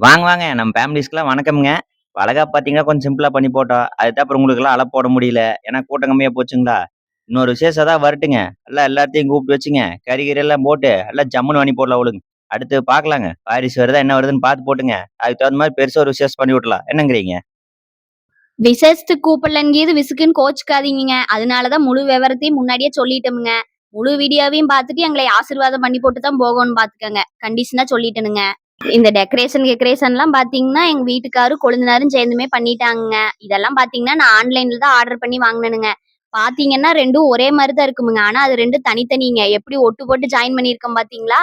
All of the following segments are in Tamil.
வாங்க, வாங்க. நம்ம ஃபேமிலீஸ்க்குலாம் வணக்கம்ங்க. வளகாப்பு பார்த்தீங்கன்னா, கொஞ்சம் சிம்பிளா பண்ணி போட்டோம். அதுதான் அப்புறம் உங்களுக்கெல்லாம் அல போட முடியல. ஏன்னா கூட்டம் கம்மியா போச்சுங்களா? இன்னொரு விசேஷம் தான் வரட்டுங்க. எல்லாத்தையும் கூப்பிட்டு வச்சுங்க. கறி கிறி எல்லாம் போட்டு, எல்லாம் ஜம்முன்னு பண்ணி போடலாம் விடுங்க. அடுத்து பார்க்கலாங்க. வாரிசு வருதா, என்ன வருதுன்னு பார்த்து போட்டுங்க. அதுக்கு தகுந்த மாரி பெருசா ஒரு விசேஷம் பண்ணி விட்டுறலாம். என்னங்கிறீங்க? விசேஷத்துக்கு கூப்பிடலங்கீது விசுக்குன்னு கோச்சுக்காதீங்கங்க. அதனால தான் முழு விவரத்தையும் முன்னாடியே சொல்லிட்டோமுங்க. முழு வீடியோவையும் பார்த்துட்டு எங்களை ஆசீர்வாதம் பண்ணி போட்டு தான் போகோன்னு பார்த்துக்கங்க. கண்டிஷனா சொல்லிட்டேனுங்க. இந்த டெக்கரேஷன்லாம் பார்த்தீங்கன்னா, எங்க வீட்டுக்காரும், கொழுந்தனாரும் சேர்ந்துமே பண்ணிட்டாங்கங்க. இதெல்லாம் பார்த்தீங்கன்னா, நான் ஆன்லைன்ல தான் ஆர்டர் பண்ணி வாங்குனேனுங்க. பார்த்தீங்கன்னா 2ம் ஒரே மாரி தான் இருக்குமுங்க. ஆனா அது 2 தனித்தனிங்க. எப்படி ஒட்டு போட்டு ஜாயின் பண்ணியிருக்கோம் பார்த்தீங்களா?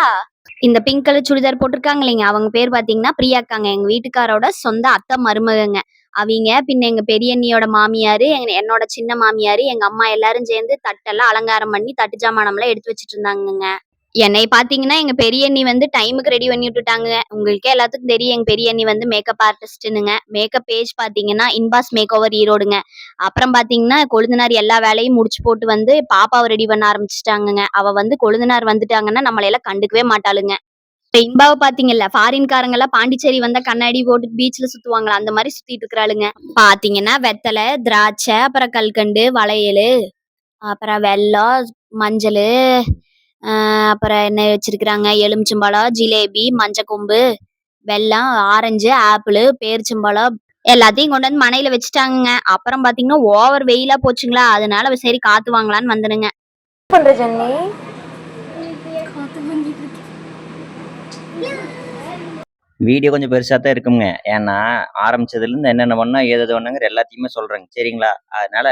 இந்த பிங்க் கலர் சுடிதார் போட்டிருக்காங்க இல்லைங்க, அவங்க பேர் பார்த்தீங்கன்னா பிரியாக்காங்க. எங்க வீட்டுக்காரோட சொந்த அத்தை மருமகங்க. அவிங்க பின்ன எங்க பெரியண்ணியோட மாமியாரு, என்னோட சின்ன மாமியாரு, எங்க அம்மா எல்லாரும் சேர்ந்து தட்டெல்லாம் அலங்காரம் பண்ணி, தட்டு ஜாமானம்லாம் எடுத்து வச்சுட்டு இருந்தாங்கங்க. என்னைய பார்த்தீங்கன்னா, எங்க பெரியண்ணி வந்து டைமுக்கு ரெடி பண்ணி விட்டுட்டாங்கங்க. உங்களுக்கே எல்லாத்துக்கும் தெரியும் எங்க பெரியண்ணி வந்து மேக்கப் ஆர்டிஸ்ட்டுன்னுங்க. மேக்கப் பேஜ் பார்த்தீங்கன்னா, இன்பாஸ் மேக் ஓவர் ஈரோடுங்க. அப்புறம் பார்த்தீங்கன்னா, கொழுந்தனார் எல்லா வேலையும் முடிச்சு போட்டு வந்து பாப்பாவ ரெடி பண்ண ஆரம்பிச்சுட்டாங்கங்க. அவ வந்து கொழுந்தனார் வந்துட்டாங்கன்னா, நம்மளையெல்லாம் கண்டுக்கவே மாட்டாளுங்க. இப்ப இன்பாவ பார்த்தீங்கல்ல, ஃபாரின்காரங்கலாம் பாண்டிச்சேரி வந்தா கண்ணாடி போட்டுட்டு பீச்ல சுத்துவாங்கல்ல, அந்த மாரி சுத்திட்டு இருக்கிறாளுங்க. பார்த்தீங்கன்னா, வெத்தல, திராட்சை, அப்புறம் கல்கண்டு, வளையலு, அப்புறம் வெல்லம், மஞ்சளு, அ அப்புறம் என்ன வச்சிருக்கிறாங்க, எலுமிச்சம்பழம், ஜிலேபி, மஞ்சக்கொம்பு, வெல்லம், ஆரஞ்சு, ஆப்பிளு, பேரிச்சம்பழம் எல்லாத்தையும் கொண்டு வந்து மணையில வச்சுட்டாங்கங்க. அப்புறம் பார்த்தீங்கன்னா, ஓவர் வெயிலா போச்சுங்களா, அதனால சரி காத்து வாங்கலான்னு வந்தேனுங்க. பண்ற ஜென்னி? வீடியோ கொஞ்சம் பெருசா தான் இருக்குங்க. ஏன்னா, ஆரம்பிச்சதுலருந்து என்னென்ன பண்ணோம், ஏது ஏது பண்ணோங்கிற எல்லாத்தையுமே சொல்றேங்க. சரிங்களா? அதனால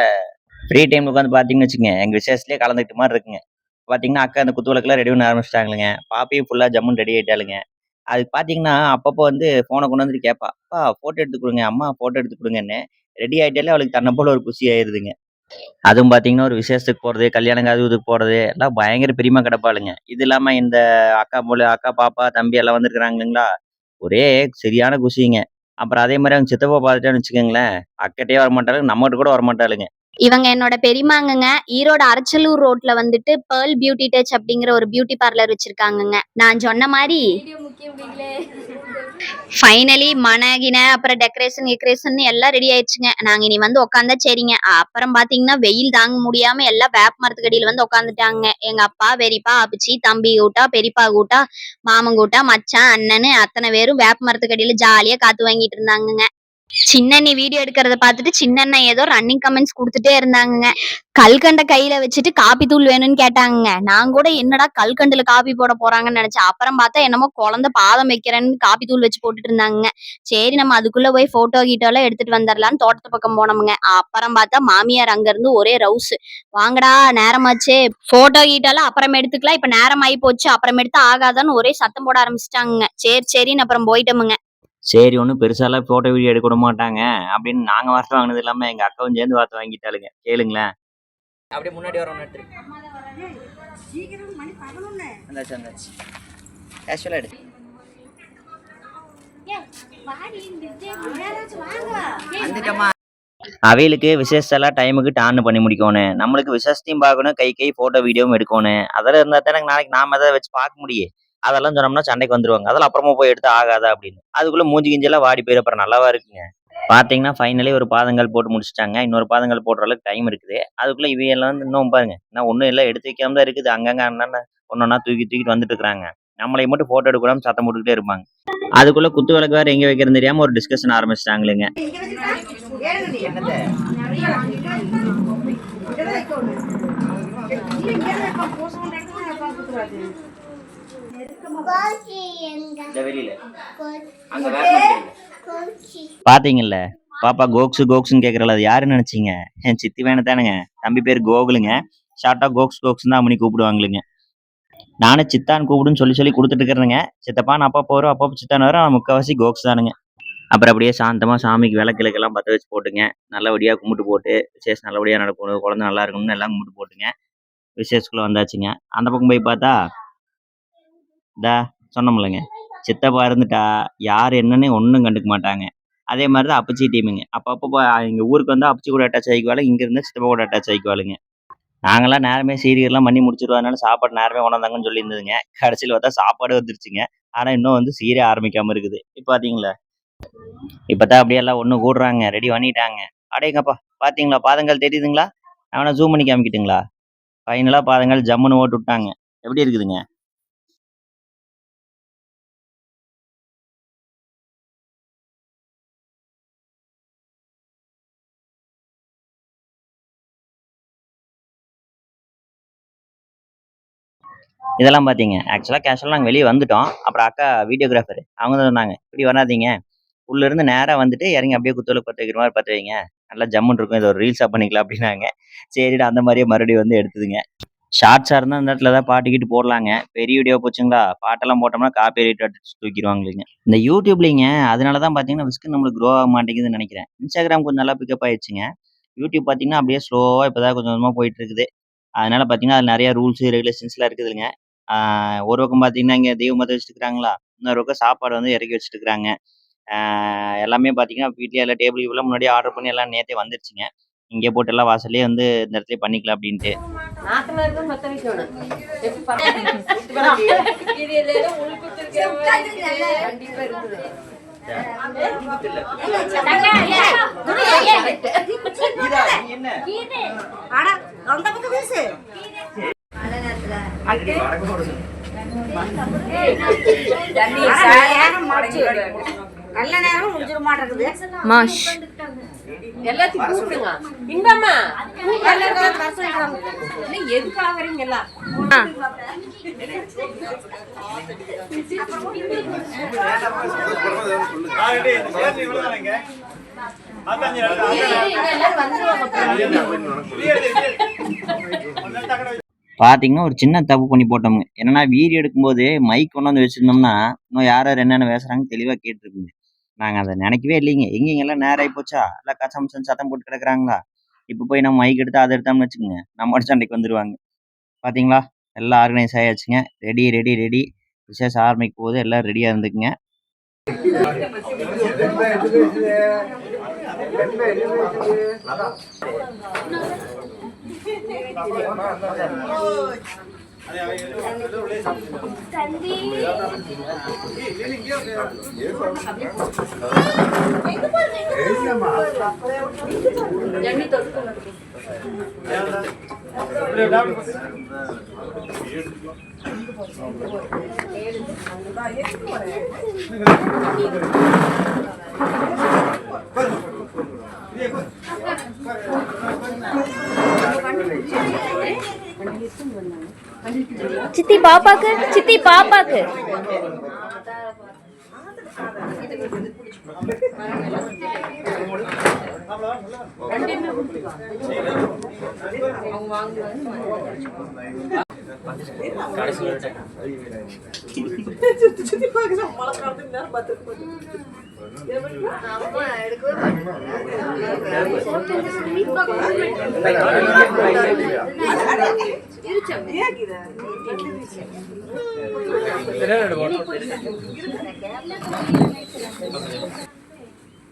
ஃப்ரீ டைம்ல உட்காந்து பார்த்தீங்கன்னு வச்சுக்கங்க, எங்க விசேஷத்திலேயே கலந்துக்கிட்ட மாரி இருக்குங்க. பார்த்தீங்கன்னா, அக்கா அந்த குத்து விளக்குலாம் ரெடி பண்ண ஆரம்பிச்சுட்டாங்களுங்க. பாப்பியும் ஃபுல்லா ஜம்முன்னு ரெடி ஆயிட்டாளுங்க. அதுக்கு பார்த்தீங்கன்னா, அப்பப்போ வந்து ஃபோன கொண்டு வந்துட்டு கேட்பா. "அப்பா ஃபோட்டோ எடுத்து குடுங்க, அம்மா ஃபோட்டோ எடுத்து குடுங்கன்னு." ரெடி ஆயிட்டாலே அவளுக்கு தன்ன போல ஒரு குஷி ஆயிருதுங்க. அதுவும் பார்த்தீங்கன்னா, ஒரு விசேஷத்துக்கு போறது, கல்யாணம் காது இதுக்கு போறது, எல்லாம் பயங்கர பிரியமா கிடப்பாளுங்க. இது இல்லாம இந்த அக்கா, பாப்பா, தம்பி எல்லாம் வந்திருக்கிறாங்க இல்லைங்களா? ஒரே சரியான குஷிங்க. அப்புறம் அதே மாரி அவங்க சித்தப்பா பார்த்துட்டான்னு வச்சுக்கோங்களேன், அக்கட்டயே வரமாட்டாளுங்க, நம்மகிட்ட கூட வரமாட்டாளுங்க. இவங்க என்னோட பெரியம்மாங்கங்க. ஈரோடு அரச்சலூர் ரோட்ல வந்துட்டு பெர்ல் பியூட்டி டச் அப்படிங்கிற ஒரு பியூட்டி பார்லர் வச்சிருக்காங்கங்க. நான் சொன்ன மாரி ஃபைனலி மணகின அப்புறம் டெக்கரேஷன் கிக்கரேஷன் எல்லாம் ரெடி ஆயிடுச்சுங்க. நாங்க இனி வந்து உட்காந்தா சரிங்க. அப்புறம் பாத்தீங்கன்னா வெயில் தாங்க முடியாம எல்லாம் வேப்ப மரத்துக்கடியில வந்து உட்காந்துட்டாங்க. எங்க அப்பா, பெரியப்பா, அப்பச்சி, தம்பி கூட்டா, பெரியப்பா கூட்டா, மாமன் கூட்டா, மச்சான், அண்ணனு அத்தனை பேரும் வேப்ப மரத்துக்கடியில ஜாலியா காத்து வாங்கிட்டு இருந்தாங்கங்க. சின்னண்ணி வீடியோ எடுக்கிறத பார்த்துட்டு சின்னண்ணன் ஏதோ ரன்னிங் கமெண்ட்ஸ் குடுத்துட்டே இருந்தாங்கங்க. கல்கண்ட கையில வச்சுட்டு காப்பி தூள் வேணும்னு கேட்டாங்கங்க. நான் கூட என்னடா கல்கண்டுல காப்பி போட போறாங்கன்னு நினைச்சேன். அப்புறம் பார்த்தா என்னமோ குழந்தை பாதம் வைக்கிறேன்னு காப்பி தூள் வச்சு போட்டுட்டு இருந்தாங்கங்க. சரி நம்ம அதுக்குள்ள போய் போட்டோ கீட்டோலாம் எடுத்துட்டு வந்துரலான்னு தோட்டத்து பக்கம் போனோமுங்க. அப்புறம் பார்த்தா மாமியார் அங்க இருந்து ஒரே ரவுஸ். வாங்கடா நேரமாச்சே போட்டோ கீட்டோலாம் அப்புறம் எடுத்துக்கலாம். இப்ப நேரம் ஆகி போச்சு அப்புறம் எடுத்தா ஆகாதான்னு ஒரே சத்தம் போட ஆரம்பிச்சிட்டாங்க. சரி சரின்னு அப்புறம் போயிட்டோமுங்க. சரி ஒண்ணும் பெருசாலாம் ஃபோட்டோ, வீடியோ எடுக்க விட மாட்டாங்க. அப்படின்னு நாங்க வார்த்தை வாங்கினது இல்லாம, எங்க அக்காவும் சேர்ந்து வார்த்தை வாங்கிட்டாளுங்க. கேளுங்களேன். அப்படியே முன்னாடி வரவன எடுத்துரு. வந்தாச்சு, வந்தாச்சு. கேஷுவலா எடு. வந்துட்டம்மா. அவைகளுக்கு விசேஷத்தெல்லாம் டைமுக்கு டான்னு பண்ணி முடிக்கோணும். நம்மளுக்கு விசேஷத்தையும் பார்க்கணும், கை ஃபோட்டோ, வீடியோவும் எடுக்கோணும். அதெல்லாம் இருந்தா தானே நாளைக்கு நாம எதாவது வச்சு பார்க்க முடியும். அதெல்லாம் சொன்னோம்னா சண்டைக்கு வந்துருவாங்க. அதெல்லாம் அப்புறமா போய் எடுத்தா ஆகாதா அப்படின்னு. அதுக்குள்ள மூஞ்சி கிஞ்செல்லாம் வாடி போயிரும். அப்புறம் நல்லாவா இருக்குங்க? பார்த்தீங்கன்னா, ஃபைனலி ஒரு பாதங்கள் போட்டு முடிச்சுட்டாங்க. இன்னொரு பாதங்கள் போடுற அளவுக்கு டைம் இருக்குது. அதுக்குள்ள இவையெல்லாம் வந்து இன்னும் பாருங்க, இன்னும் ஒண்ணும் இல்ல எடுத்து வைக்காம தான் இருக்குது. அங்கங்க அண்ணன ஒண்ணொன்னா தூக்கிட்டு வந்துட்டு இருக்கிறாங்க. நம்மளைய மட்டும் ஃபோட்டோ எடுக்க விடாம சத்தம் போட்டுக்கிட்டே இருப்பாங்க. அதுக்குள்ள குத்து விளக்கு வேற எங்க வைக்கிறதுன்னு தெரியாம ஒரு டிஸ்கஷன் ஆரம்பிச்சுட்டாங்களுங்க. என்னது? இந்த வெளியில. அங்க பாத்தீங்கல்ல பாப்பா கோக்ஸு கோக்ஸுன்னு கேக்குறல அது யாருன்னு நினைச்சீங்க? என் சித்தி வேணும் தானுங்க. தம்பி பேரு கோகுலுங்க. ஷார்ட்டா கோக்ஸ் கோக்ஸ்ன்னு தான் அம்மனி கூப்பிடுவாங்களுங்க. நானும் சித்தான்னு கூப்பிடுன்னு சொல்லி சொல்லி கொடுத்துட்டு இருக்கிறேங்க. சித்தப்பான்னு அப்பப்போ வரும், அப்பப்போ சித்தான்னு வரும். ஆனா முக்காவாசி கோக்ஸ் தானுங்க. அப்புறம் அப்படியே சாந்தமா சாமிக்கு விளக்கெல்லாம் பத்த வச்சு போட்டுங்க. நல்லபடியா கும்பிட்டு போட்டு விசேஷம் நல்லபடியா நடக்கணும், குழந்தை நல்லா இருக்கணும்னு எல்லாம் கும்பிட்டு போட்டுங்க. விசேஷத்துக்குள்ள வந்தாச்சுங்க. அந்த பக்கம் போய் பார்த்தா, இந்தா சொன்னோம்லங்க, சித்தப்பா இருந்துட்டா யார் என்னன்னு ஒண்ணும் கண்டுக்க மாட்டாங்க. அதே மாரி தான் அப்பச்சி டீமுங்க. அப்பப்போ எங்க ஊருக்கு வந்தா அப்பச்சி கூட அட்டாச் ஆயிக்குவாளுங்க. இங்க இருந்தா சித்தப்பா கூட அட்டாச் ஆயிக்குவாளுங்க. நாங்கலாம் நேரமே சீரியல்லாம் பண்ணி முடிச்சுருவோம். அதனால சாப்பாடு நேரமே கொண்டாந்தாங்கன்னு சொல்லியிருந்ததுங்க. கடைசில பார்த்தா சாப்பாடு வந்துருச்சுங்க. ஆனா இன்னும் வந்து சீரே ஆரம்பிக்காம இருக்குது. இப்ப பாத்தீங்களா? இப்பதான் அப்படியே எல்லாம் ஒண்ணு கூடுறாங்க. ரெடி பண்ணிட்டாங்க. அடேங்கப்பா! பாத்தீங்களா? பாதங்கள் தெரியுதுங்களா? நான் வேணா ஜூம் பண்ணி காமிக்கட்டுங்களா? ஃபைனலா பாதங்கள் ஜம்முன்னு ஓட்டு விட்டாங்க. எப்படி இருக்குதுங்க? இதெல்லாம் பாத்தீங்க. ஆக்சுவலா கேஷுவலா நாங்க வெளிய வந்துட்டோம். அப்புறம் அக்கா வீடியோகிராஃபர் அவங்க தான் சொன்னாங்க, "இப்படி வராதீங்க. உள்ள இருந்து நேரா வந்துட்டு இறங்கி அப்படியே குத்துவிளக்கு பத்த வைக்கிற மாரி பத்த வைங்க. நல்லா ஜம்முன்னு இருக்கும். இத ஒரு ரீல்ஸா பண்ணிக்கலாம்" அப்படின்னாங்க. சரின்னு அந்த மாரியே மறுபடியும் வந்து எடுத்ததுங்க. ஷார்ட்ஸா இருந்தா அந்த இடத்துல ஏதாவது பாட்டு கீட்டு போடலாங்க. பெரிய வீடியோ போச்சுங்களா, பாட்டெல்லாம் போட்டோம்னா காப்பிரைட் அடிச்சு தூக்கிருவாங்களேங்க. இந்த யூடியூப்லங்க அதனால தான் பார்த்தீங்கன்னா, விஸ்க் நம்மளுக்கு க்ரோ ஆக மாட்டேங்குதுன்னு நெனைக்கிறேன். இன்ஸ்டாகிராம் கொஞ்சம் நல்லா பிக்கப் ஆயிடுச்சுங்க. யூடியூப் பார்த்தீங்கன்னா, அப்படியே ஸ்லோவா இப்பதான் கொஞ்சம் கொஞ்சமா போயிட்டு இருக்குது. அதனால பார்த்தீங்கன்னா, அதுல நெறைய ரூல்ஸ், ரெகுலேஷன்ஸ்லாம் இருக்குதுங்க. ஆ ஒரு பக்கம் பார்த்தீங்கன்னா, இங்க தெய்வ மதம் வச்சுட்டு இருக்காங்களா, இன்னொரு பக்கம் சாப்பாடு வந்து இறக்கி வச்சுட்டு இருக்காங்க. ஆ எல்லாமே பார்த்தீங்கன்னா, வீட்லயே எல்லாம் டேபிள் கீபிள்லாம் முன்னாடியே ஆர்டர் பண்ணி எல்லாம் நேத்தே வந்துருச்சுங்க. இங்கே போட்டு எல்லாம் வாசல்லயே வந்து இந்த இடத்துலயே பண்ணிக்கலாம் அப்படின்ட்டு. நாத்தனார் தான் மத்த வைக்கணும். இது எல்லாம் உள்குத்துருக்கிற கண்டிப்பா இருக்குது. நல்ல நேரம் முடிஞ்சிட மாட்டேங்குது. எல்லாத்தையும் கூப்பிடுங்க. இன்பம்மா எதுக்கு ஆகுறீங்க எல்லாம்? பார்த்தீங்கன்னா, ஒரு சின்ன தப்பு பண்ணி போட்டோம்ங்க. என்னன்னா வீடியோ எடுக்கும்போது மைக் கொண்டாந்து வச்சிருந்தோம்னா, இன்னும் யார் யார் என்னென்ன பேசுறாங்கன்னு தெளிவா கேட்டுருக்குங்க. நாங்க அத நெனைக்கவே இல்லைங்க. எங்கேங்க எல்லாம் நேரம் ஆயிப்போச்சா? எல்லாம் கசமுசன்னு சத்தம் போட்டு கிடக்குறாங்களா? இப்ப போய் நம்ம மைக் எடுத்து அத எடுத்தோம்னு வச்சுக்கங்க, நம்மோட சண்டைக்கு வந்துருவாங்க. பார்த்தீங்களா? எல்லாம் ஆர்கனைஸ் ஆயாச்சுங்க. Ready, ready, ready. விசேஷம் ஆரம்பிக்க போகுது. எல்லாரும் ரெடியா இருந்துக்குங்க. சித்தி பாப்பாக்கு சித்தி பாப்பாக்கு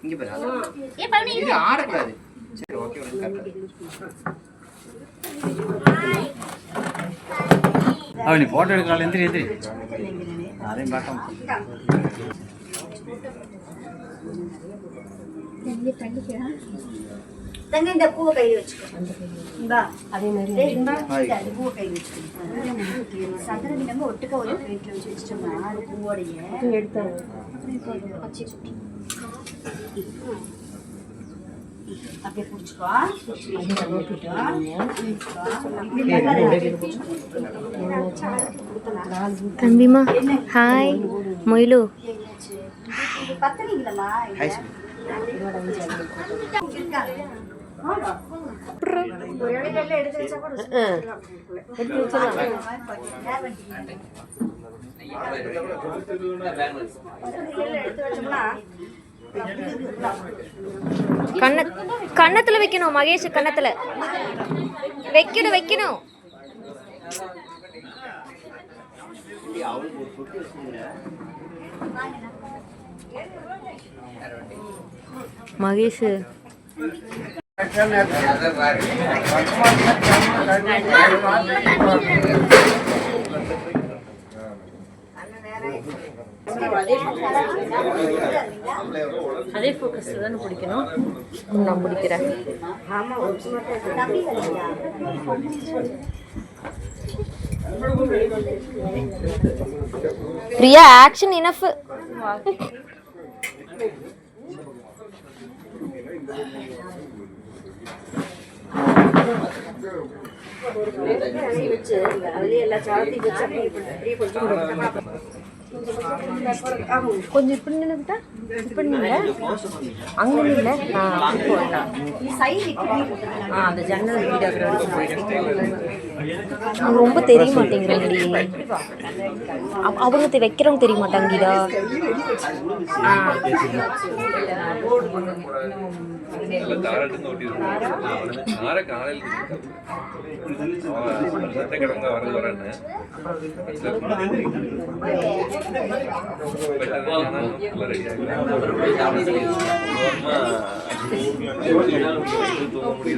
இங்க பாரு. இது ஆடக்கூடாது. சரி, ஓகே, நீ போட்டோ எடுக்கலாம். எந்திரி எந்திரி. அதையும் பார்க்க தங்க இந்த பூவை கையில் வச்சுக்கோ. அதே மாதிரி பூவை கையில் வச்சுக்கோ. சதுரதி நம்ம ஒட்டுக்க ஒரு பிளேட்ல வச்சு வச்சுட்டோம்னா அது பூவோடைய எடுத்தாங்க. அப்படியே பிடிச்சிக்கோ. தம்பிமா ஹாய் மொயிலு பத்தனீங்களா? எடுத்து வச்சா கூட எடுத்து வச்சோம்னா கன்னத்துல வைக்கணும். மகேஷ் கன்னத்துல வைக்கணும். மகேஷ் நல்ல நேரம் அதே ஃபோக்கஸ்ல தானே பிடிக்கணும். நான் பிடிக்கிறேன். ஆமா தம்பி வரீங்களா? Priya action enough. வச்சு அதுலயே எல்லா சாதத்தையும் வச்சு அப்படியே கொஞ்சம் கொஞ்சம் இப்படி நின்றுக்கிட்டா இப்படி நில்ல, அங்கே நில்ல. நான் போடலாம். அந்த ஜன்னல் வீடாகிற வரைக்கும் போயிட்டு ரொம்ப தெரிய மாட்டேங்கிறாங்கடி. அவங்க வைக்கிறவங்க தெரிய மாட்டாங்க கீதா.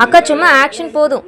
அக்கா சும்மா ஆக்ஷன் போதும்.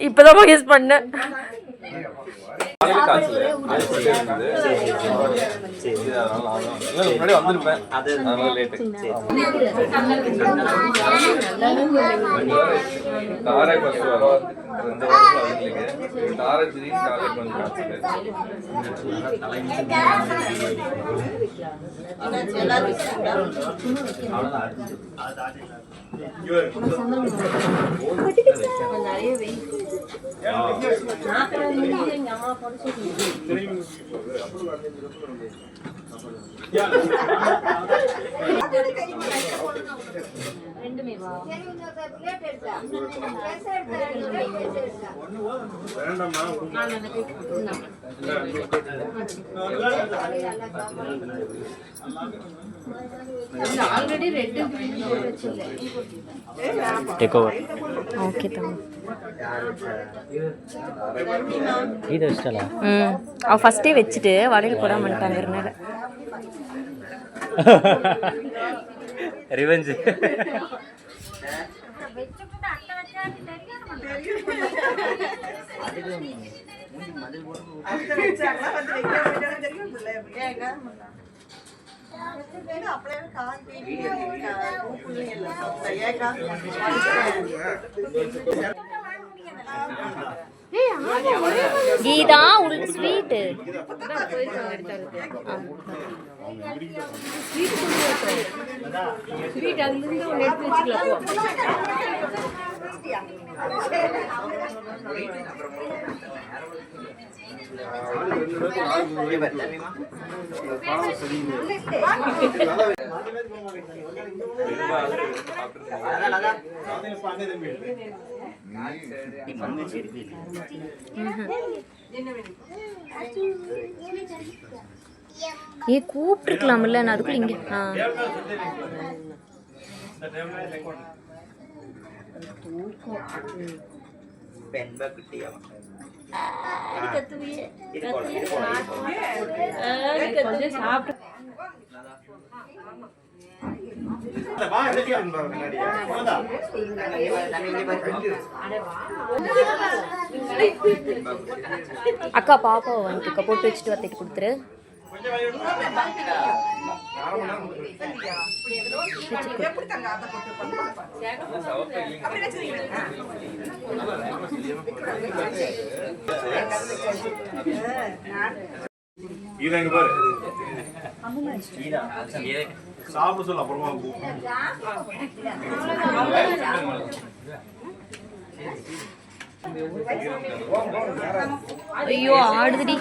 இப்பதான் மகேஷ் பண்ண already red take over. Okay தம்பி. இது வச்சிட்டல. அவ ஃபர்ஸ்டே வச்சிட்டு வடையில போடாம பண்ணிட்டாங்கறனால ரிவெஞ்ச். கீதா உங்களுக்கு ஸ்வீட் ஏ கூப்பிட்டுருக்கலாம்ல. நான் அதுக்குள்ள இங்க அக்கா பாப்பாவை வாங்கிக்கா, போட்டு வச்சுட்டு வத்திட்டு கொடுத்துரு. சாப்பிட சொல்ல அப்புறமா ஐயோ ஆடுதுடி.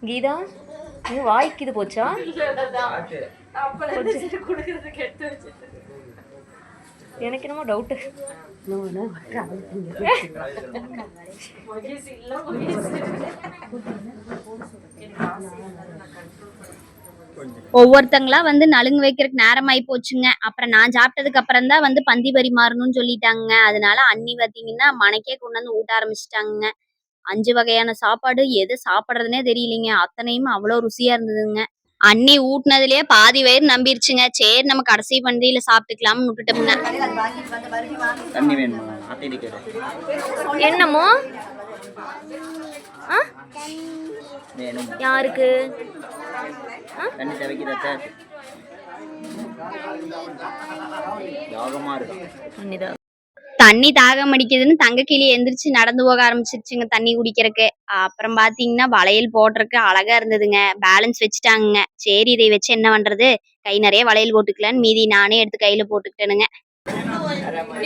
கீதா நீ வாய்க்கு இது போச்சா? எனக்கு என்னமோ டவுட்டு. ஒவ்வொருத்தங்களா வந்து நலுங்கு வைக்கிறதுக்கு நேரம் ஆயி போச்சுங்க. அப்புறம் நான் சாப்பிட்டதுக்கு அப்புறம் தான் வந்து பந்தி பரிமாறணும்னு சொல்லிட்டாங்க. அதனால அண்ணி பாத்தீங்கன்னா மனைக்கே கொண்டு வந்து ஊட்ட ஆரம்பிச்சிட்டாங்க. 5 வகையான சாப்பாடு எது சாப்பிடுறதுனே தெரியலீங்க. அத்தனையும் அவ்வளோ ருசியா இருந்ததுங்க. அண்ணி ஊட்டினதுலயே பாதி வயிறு நம்பிருச்சுங்க. சரி நம்ம கடைசி பந்தியில சாப்பிட்டுக்கலாம்னு விட்டுட்டோம்ங்க. தண்ணி வேணுமா? ஆத்திட்டு கேட்டேன். என்னமோ ஆ? வேணும். யாருக்கு? தண்ணி துவைக்கிறத தாகமா இருக்கு. தண்ணி தாகம் அடிக்குதுன்னு தங்கக்கிளி எந்திரிச்சு நடந்து போக ஆரம்பிச்சிருச்சுங்க தண்ணி குடிக்கிறக்கு. அப்புறம் பாத்தீங்கன்னா வளையல் போடுறதுக்கு அழகா இருந்ததுங்க. பேலன்ஸ் வச்சுட்டாங்க. சரி இதை வச்சு என்ன பண்றது, கை நிறைய வளையல் போட்டுக்கலான்னு மீதி நானே எடுத்து கையில போட்டுக்கிட்டேனுங்க.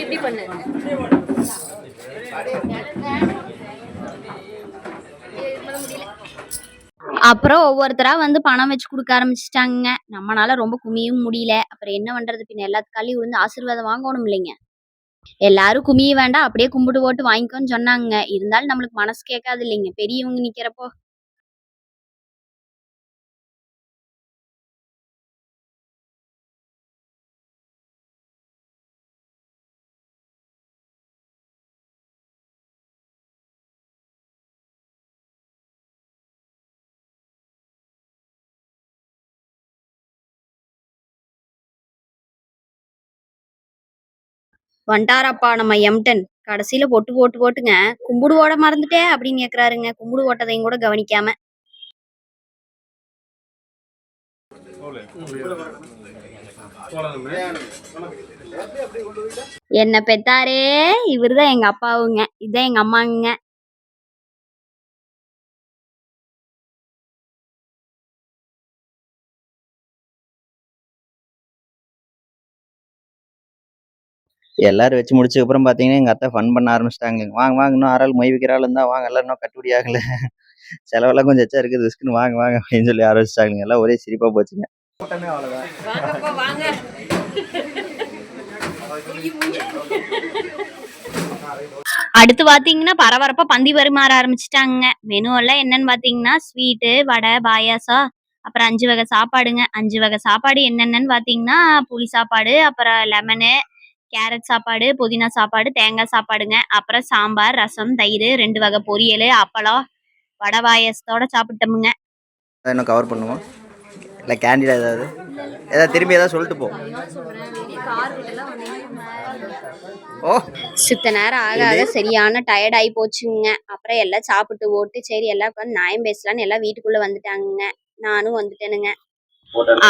இப்படி பண்ணு. அப்புறம் ஒவ்வொருத்தரா வந்து பணம் வச்சு கொடுக்க ஆரம்பிச்சிட்டாங்க. நம்மளால ரொம்ப குமியும் முடியல. அப்புறம் என்ன பண்றது, பின்ன எல்லாத்துக்காலையும் விழுந்து ஆசீர்வாதம் வாங்கணும் இல்லைங்க. எல்லாரும் குமிய வேண்டாம், அப்படியே கும்பிட்டு போட்டு வாங்கிக்கோன்னு சொன்னாங்க. இருந்தாலும் நம்மளுக்கு மனசு கேட்காது இல்லைங்க, பெரியவங்க நிக்கிறப்போ. வந்துட்டாரப்பா நம்ம எம்டன். கடைசியில பொட்டு போட்டுங்க கும்பிடு ஓட மறந்துட்டே அப்படின்னு கேக்குறாருங்க. கும்பிடு ஓட்டதையும் கூட கவனிக்காம. என்ன பெத்தாரே இவருதான் எங்க அப்பாவுங்க, இதுதான் எங்க அம்மாங்க. எல்லாரும் வச்சு முடிச்சதுக்கு அப்புறம் பாத்தீங்கன்னா எங்க அத்தை ஃபன் பண்ண ஆரம்பிச்சிட்டாங்க. வாங்க வாங்க இன்னும் ஆறாள் மொய் வைக்கிறாள் இருந்தா வாங்க, எல்லாம் இன்னும் கட்டுப்படி ஆகல, செலவெல்லாம் கொஞ்சம் எச்சா இருக்குது, ரிஸ்க்குன்னு வாங்க வாங்க அப்படின்னு சொல்லி ஆரம்பிச்சிட்டாங்க. எல்லாம் ஒரே சிரிப்பா போச்சுங்க. அடுத்து பாத்தீங்கன்னா பரபரப்பா பந்தி பரிமாற ஆரம்பிச்சிட்டாங்க. மெனு எல்லாம் என்னன்னு பாத்தீங்கன்னா ஸ்வீட்டு, வடை, பாயாசம், அப்புறம் 5 வகை சாப்பாடுங்க. 5 வகை சாப்பாடு என்னென்னன்னு பாத்தீங்கன்னா புளி சாப்பாடு, அப்புறம் லெமனு, கேரட் சாப்பாடு, புதினா சாப்பாடு, தேங்காய் சாப்பாடுங்க. அப்புறம் சாம்பார், ரசம், தயிர், 2 வகை பொரியல், அப்பளம், வடை பாயாசத்தோட சாப்பிட்டோமுங்க. இன்னும் கவர் பண்ணுவோம் இல்லை கேண்டீன் ஏதாவது திரும்பி ஏதாவது சொல்லிட்டு போ. ஓ சித்த நேரம் ஆக ஆக சரியான டயர்ட் ஆகி போச்சுங்க. அப்புறம் எல்லாம் சாப்பிட்டு ஓட்டு சரி எல்லாம் உட்காந்து நியாயம் பேசலான்னு எல்லாம் வீட்டுக்குள்ள வந்துட்டாங்க. நானும் வந்துட்டேனுங்க.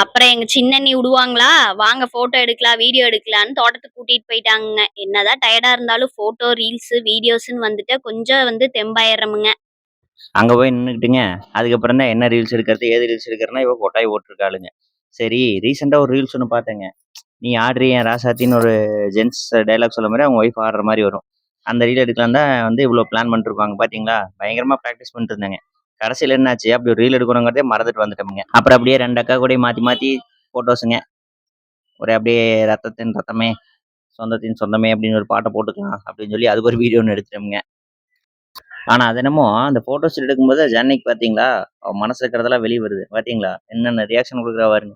அப்புறம் எங்க சின்னண்ணி விடுவாங்களா, வாங்க போட்டோ எடுக்கலாம் வீடியோ எடுக்கலான்னு தோட்டத்துக்கு கூட்டிட்டு போயிட்டாங்க. என்னதான் டயர்டா இருந்தாலும் போட்டோ ரீல்ஸ் வீடியோஸ்ன்னு வந்துட்டு கொஞ்சம் வந்து தெம்பாயிரமுங்க. அங்கே போய் நின்றுக்கிட்டுங்க அதுக்கப்புறம் தான் என்ன ரீல்ஸ் எடுக்கிறது ஏது ரீல்ஸ் எடுக்கிறதுனா இவ கொட்டாய் ஓட்டிருக்காளுங்க. சரி ரீசெண்டாக ஒரு ரீல்ஸ் ஒன்று பார்த்தேங்க. நீ ஆடுறி என் ராசாத்தின்னு ஒரு ஜென்ஸ் டைலாக் சொல்ல மாதிரி அவங்க ஒய்ஃப் ஆடுற மாதிரி வரும். அந்த ரீல் எடுக்கலாம் தான் வந்து இவ்வளோ பிளான் பண்ணிருப்பாங்க பார்த்தீங்களா. பயங்கரமாக ப்ராக்டிஸ் பண்ணிட்டு இருந்தாங்க. கடைசியில் என்னாச்சு, அப்படி ஒரு ரீல் எடுக்கணுங்கிறதே மறந்துட்டு வந்துட்டோமுங்க. அப்புறம் அப்படியே 2 அக்கா கூட மாற்றி மாற்றி ஃபோட்டோஸுங்க. ஒரே அப்படியே ரத்தத்தின் ரத்தமே சொந்தத்தின் சொந்தமே அப்படின்னு ஒரு பாட்டை போட்டுக்கலாம் அப்படின்னு சொல்லி அதுக்கு ஒரு வீடியோ ஒன்று எடுத்துட்டோமுங்க. ஆனா அது என்னமோ அந்த போட்டோஸ் எடுக்கும்போது ஜானகிக்கு பாத்தீங்களா, அவ மனசுல இருக்கிறதெல்லாம் வெளியே வருது பாத்தீங்களா, என்னென்ன ரியாக்ஷன் கொடுக்குறா பாருங்க.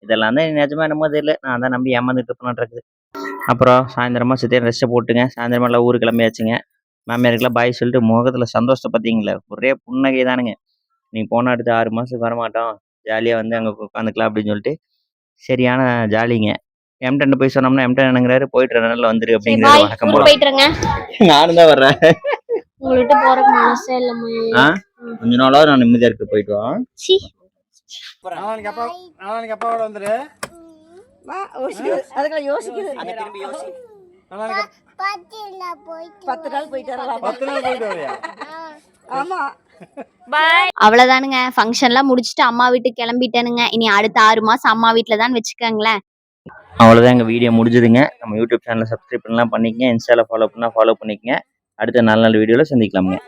இதெல்லாம் தான் நிஜமா என்னமோ தெரியல, நான் தான் நம்பி ஏமாந்துட்டு இருப்பேன். அப்புறம் சாயந்தரமா சித்தியம் ரெஸ்ட்டை போட்டுங்க சாயந்தரமா எல்லாம் ஊருக்கு கிளம்பியாச்சுங்க. மாமியாருக்கெல்லாம் பாய் சொல்லிட்டு முகத்துல சந்தோஷத்தை பார்த்தீங்களா, ஒரே புன்னகை தானுங்க. நீ போனா அடுத்து 6 மாசத்துக்கு வரமாட்டோம், ஜாலியா வந்து அங்க உட்காந்துக்கலாம் அப்படின்னு சொல்லிட்டு சரியான ஜாலிங்க. எம்டன் போய் சொன்னோம்னா எம்டன் என்னங்கிறாரு, போயிட்டு 2 நாள்ல வந்துரு அப்படிங்கிறாரு. வணக்கம் போல போயிட்டுருங்க. நானும் தான் வர்றேன். உங்கள்கிட்ட போறதுக்கு மனசே இல்லம்மா. கொஞ்ச நாளாவது நான் நிம்மதியா இருக்கு, போயிட்டு வா. நாளைக்கு அப்பாவோட வந்துரு. அதுக்கெல்லாம் யோசிக்குது. நல்லா இருக்கா? 10 நாள் போயிட்டு வரலாம். 10 நாள் போயிட்டு வரியா? ஆமா. அவ்வளவுதானுங்க. ஃபங்க்ஷன்லாம் முடிச்சுட்டு அம்மா வீட்டுக்கு கிளம்பிட்டேனுங்க. இனி அடுத்த 6 மாசம் அம்மா வீட்ல தான் வச்சுக்கோங்களேன். அவ்வளோதான் எங்கள் வீடியோ முடிஞ்சுதுங்க. நம்ம யூடியூப் சேனலை சப்ஸ்கிரைப் பண்ணலாம் பண்ணிக்கங்க. இன்ஸ்டாவில் ஃபாலோ பண்ணால் ஃபாலோ பண்ணிக்கங்க. அடுத்த நல்ல நல்ல வீடியோவில் சந்திக்கலாமுங்க.